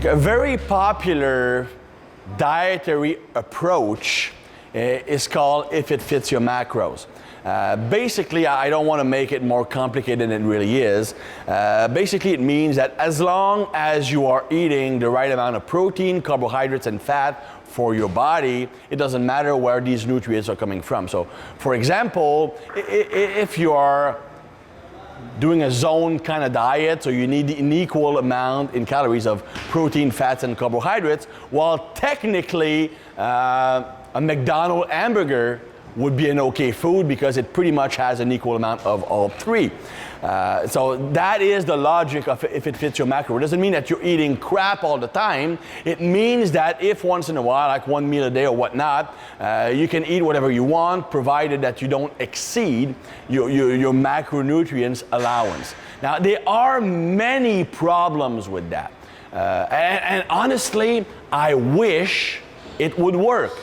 A very popular dietary approach is called if it fits your macros. Basically, I don't want to make it more complicated than it really is. Basically, it means that as long as you are eating the right amount of protein, carbohydrates, and fat for your body, it doesn't matter where these nutrients are coming from. So, for example, if you are doing a zone kind of diet, so you need an equal amount in calories of protein, fats, and carbohydrates, while technically a McDonald's hamburger would be an okay food because it pretty much has an equal amount of all three. So that is the logic of if it fits your macro. It doesn't mean that you're eating crap all the time. It means that if once in a while, like one meal a day or whatnot, you can eat whatever you want, provided that you don't exceed your macronutrients allowance. Now, there are many problems with that. And honestly, I wish it would work.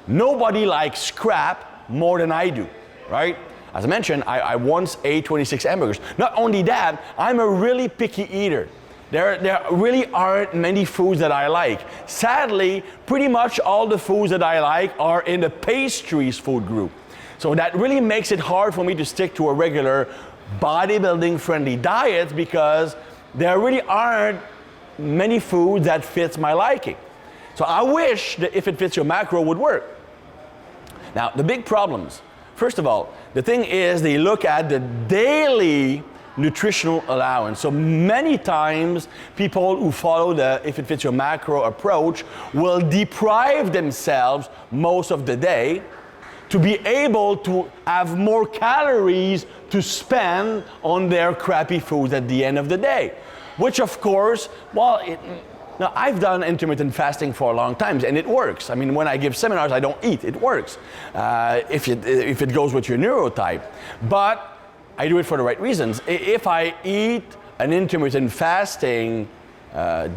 Nobody likes crap more than I do, right? As I mentioned, I once ate 26 hamburgers. Not only that, I'm a really picky eater. There really aren't many foods that I like. Sadly, pretty much all the foods that I like are in the pastries food group. So that really makes it hard for me to stick to a regular bodybuilding friendly diet because there really aren't many foods that fits my liking. So I wish that if it fits your macro would work. Now, the big problems. First of all, the thing is they look at the daily nutritional allowance. So many times people who follow the if it fits your macro approach will deprive themselves most of the day to be able to have more calories to spend on their crappy foods at the end of the day. Which of course, well, now, I've done intermittent fasting for a long time, and it works. I mean, when I give seminars, I don't eat. It works if it goes with your neurotype. But I do it for the right reasons. If I eat an intermittent fasting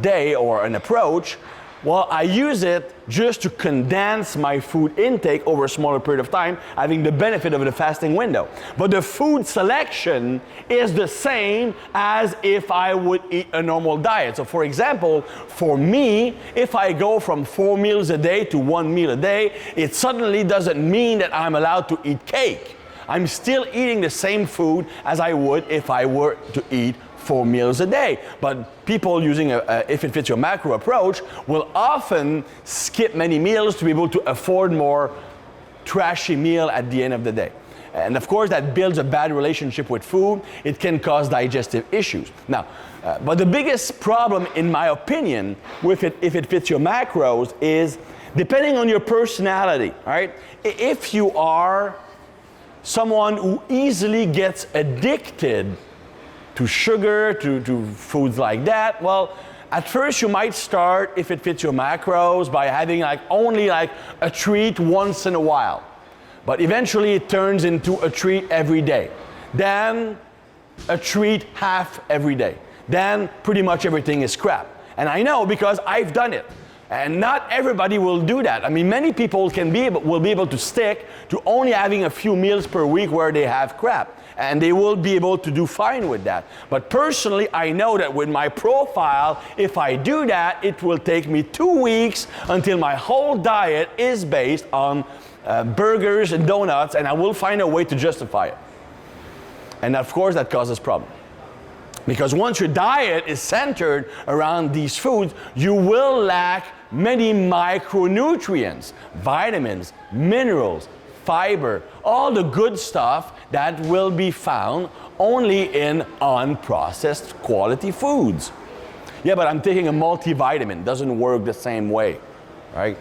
day or an approach, well, I use it just to condense my food intake over a smaller period of time, having the benefit of the fasting window. But the food selection is the same as if I would eat a normal diet. So for example, for me, if I go from 4 meals a day to 1 meal a day, it suddenly doesn't mean that I'm allowed to eat cake. I'm still eating the same food as I would if I were to eat 4 meals a day. But people using if it fits your macro approach will often skip many meals to be able to afford more trashy meal at the end of the day. And of course that builds a bad relationship with food. It can cause digestive issues. Now, but the biggest problem in my opinion with it, if it fits your macros, is depending on your personality, right? If you are someone who easily gets addicted to sugar, to foods like that, well, at first you might start, if it fits your macros, by having only a treat once in a while. But eventually it turns into a treat every day. Then a treat half every day. Then pretty much everything is crap. And I know because I've done it. And not everybody will do that. I mean, many people will be able to stick to only having a few meals per week where they have crap. And they will be able to do fine with that. But personally, I know that with my profile, if I do that, it will take me 2 weeks until my whole diet is based on burgers and donuts, and I will find a way to justify it. And of course, that causes problems. Because once your diet is centered around these foods, you will lack many micronutrients, vitamins, minerals, fiber, all the good stuff that will be found only in unprocessed quality foods. Yeah, but I'm taking a multivitamin. Doesn't work the same way, right?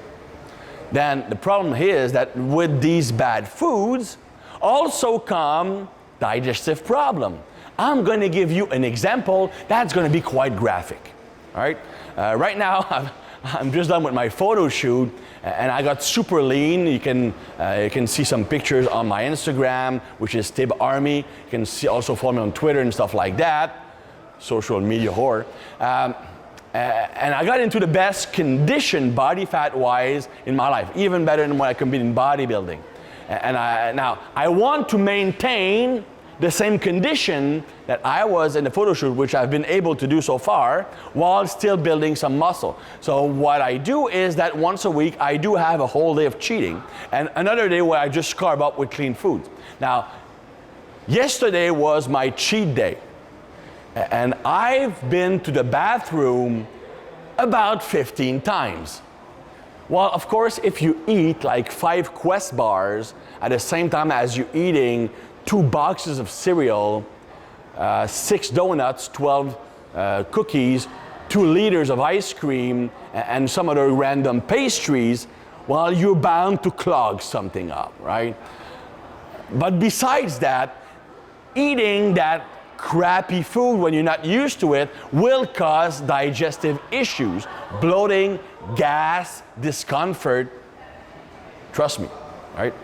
Then the problem is that with these bad foods also come digestive problem. I'm going to give you an example that's going to be quite graphic, all right? Right now, I'm just done with my photo shoot, and I got super lean. You can see some pictures on my Instagram, which is Thibarmy. You can also follow me on Twitter and stuff like that. Social media whore. And I got into the best condition, body fat-wise, in my life, even better than when I competed in bodybuilding. And now I want to maintain the same condition that I was in the photo shoot, which I've been able to do so far, while still building some muscle. So what I do is that once a week, I do have a whole day of cheating, and another day where I just carb up with clean food. Now, yesterday was my cheat day, and I've been to the bathroom about 15 times. Well, of course, if you eat like 5 Quest bars at the same time as you're eating 2 boxes of cereal, 6 donuts, 12 cookies, 2 liters of ice cream, and some other random pastries, well, you're bound to clog something up, right? But besides that, eating that crappy food when you're not used to it will cause digestive issues, bloating, gas, discomfort. Trust me, right?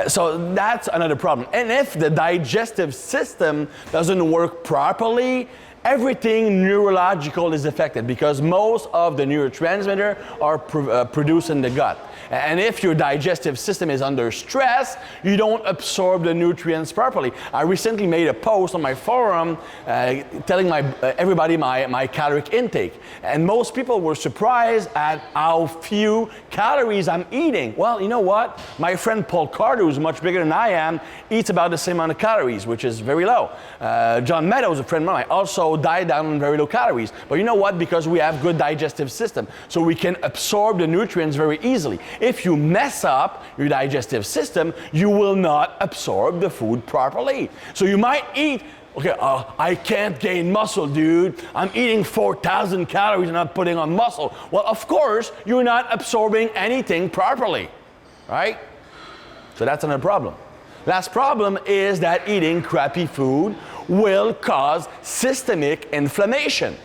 So that's another problem. And if the digestive system doesn't work properly, everything neurological is affected because most of the neurotransmitters are produced in the gut. And if your digestive system is under stress, you don't absorb the nutrients properly. I recently made a post on my forum telling everybody my caloric intake. And most people were surprised at how few calories I'm eating. Well, you know what? My friend Paul Carter, who's much bigger than I am, eats about the same amount of calories, which is very low. John Meadows, a friend of mine, also diet down on very low calories. But you know what? Because we have good digestive system, so we can absorb the nutrients very easily. If you mess up your digestive system, you will not absorb the food properly. So you might eat, okay, I can't gain muscle, dude. I'm eating 4,000 calories and not putting on muscle. Well, of course, you're not absorbing anything properly, right? So that's another problem. Last problem is that eating crappy food will cause systemic inflammation.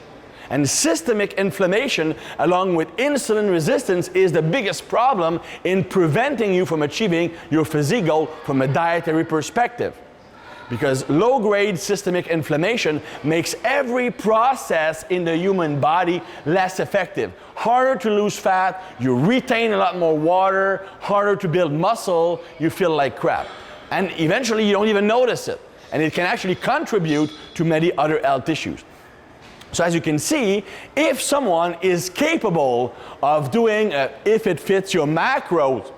And systemic inflammation, along with insulin resistance, is the biggest problem in preventing you from achieving your physique goal from a dietary perspective. Because low-grade systemic inflammation makes every process in the human body less effective. Harder to lose fat, you retain a lot more water, harder to build muscle, you feel like crap. And eventually you don't even notice it. And it can actually contribute to many other health issues. So as you can see, if someone is capable of doing, if it fits your macros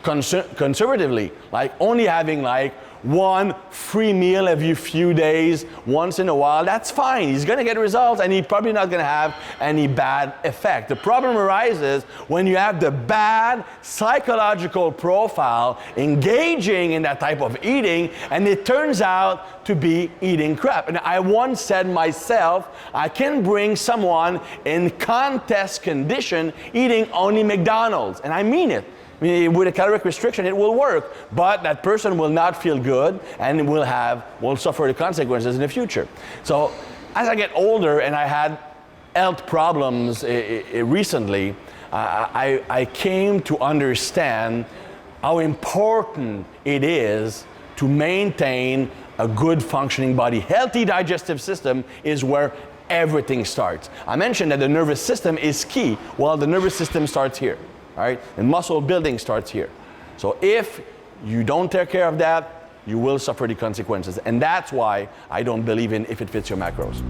conservatively, like only having like 1 free meal every few days, once in a while, that's fine. He's gonna get results and he's probably not gonna have any bad effect. The problem arises when you have the bad psychological profile engaging in that type of eating, and it turns out to be eating crap. And I once said myself, I can bring someone in contest condition eating only McDonald's, and I mean it. I mean, with a caloric restriction, it will work, but that person will not feel good and will suffer the consequences in the future. So as I get older and I had health problems recently, I came to understand how important it is to maintain a good functioning body. Healthy digestive system is where everything starts. I mentioned that the nervous system is key. Well, the nervous system starts here. All right? And muscle building starts here. So if you don't take care of that, you will suffer the consequences. And that's why I don't believe in if it fits your macros.